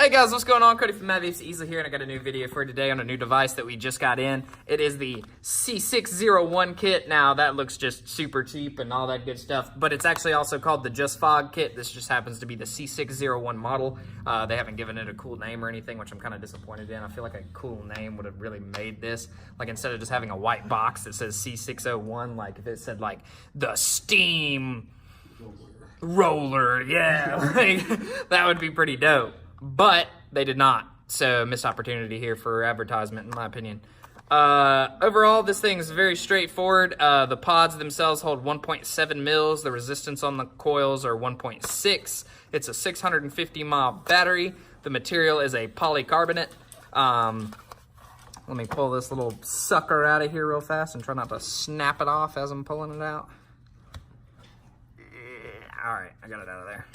Hey guys, what's going on? Cody from Mavi's Easel here, and I got a new video for today on a new device that we just got in. It is the C601 kit. Now, that looks just super cheap and all that good stuff, but it's actually also called the Just Fog Kit. This just happens to be the C601 model. They haven't given it a cool name or anything, which I'm kind of disappointed in. I feel like a cool name would have really made this. Like, instead of just having a white box that says C601, like if it said like the Steam Roller, yeah, like, that would be pretty dope. But they did not, so missed opportunity here for advertisement, in my opinion. Overall, this thing is very straightforward. The pods themselves hold 1.7 mils. The resistance on the coils are 1.6. It's a 650 mile battery. The material is a polycarbonate. Let me pull this little sucker out of here real fast and try not to snap it off as I'm pulling it out. Yeah, all right, I got it out of there.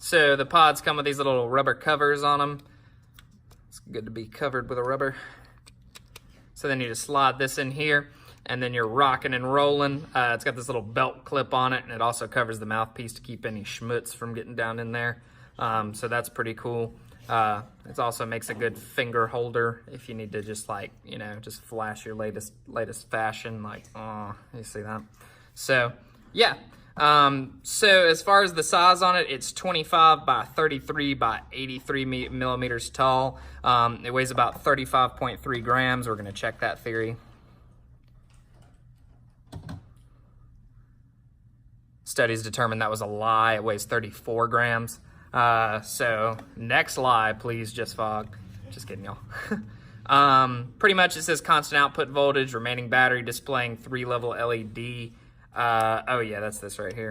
So the pods come with these little rubber covers on them. It's good to be covered with a rubber. So then you just slide this in here, and then you're rocking and rolling. It's got this little belt clip on it, and it also covers the mouthpiece to keep any schmutz from getting down in there. So that's pretty cool. It also makes a good finger holder if you need to just, like, you know, just flash your latest fashion. Like, oh, you see that? So yeah. So as far as the size on it, it's 25 by 33 by 83 millimeters tall. It weighs about 35.3 grams. We're going to check that theory. Studies determined that was a lie. It weighs 34 grams. So next lie, please, Just Fog. Just kidding, y'all. Pretty much it says constant output voltage, remaining battery displaying 3-level LED. Oh yeah, that's this right here.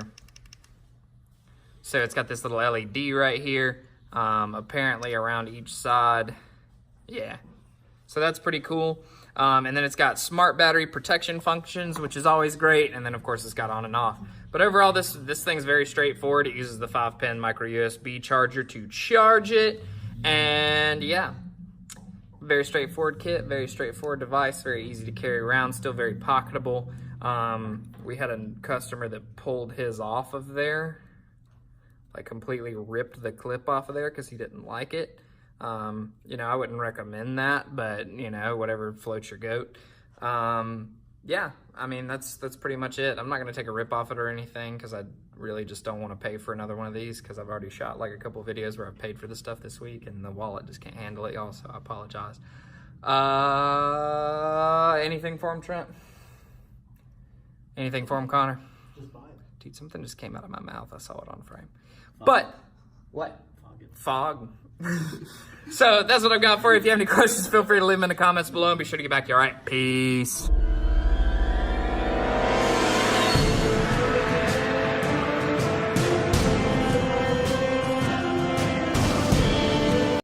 So it's got this little LED right here, apparently around each side. Yeah, so that's pretty cool. And then it's got smart battery protection functions, which is always great. And then of course it's got on and off. But overall, this thing's very straightforward. It uses the 5-pin micro USB charger to charge it. And yeah, very straightforward kit, very straightforward device, very easy to carry around, still very pocketable. We had a customer that pulled his off of there, like completely ripped the clip off of there because he didn't like it. You know, I wouldn't recommend that, but you know, whatever floats your goat. Yeah, I mean, that's pretty much it. I'm not going to take a rip off it or anything because I really just don't want to pay for another one of these because I've already shot like a couple of videos where I've paid for this stuff this week and the wallet just can't handle it, y'all, so I apologize. Anything for him, Trent? Anything for him, Connor? Just buy it. Dude, something just came out of my mouth. I saw it on frame. But, what? Fog. So, that's what I've got for you. If you have any questions, feel free to leave them in the comments below and be sure to get back to you. All right, peace.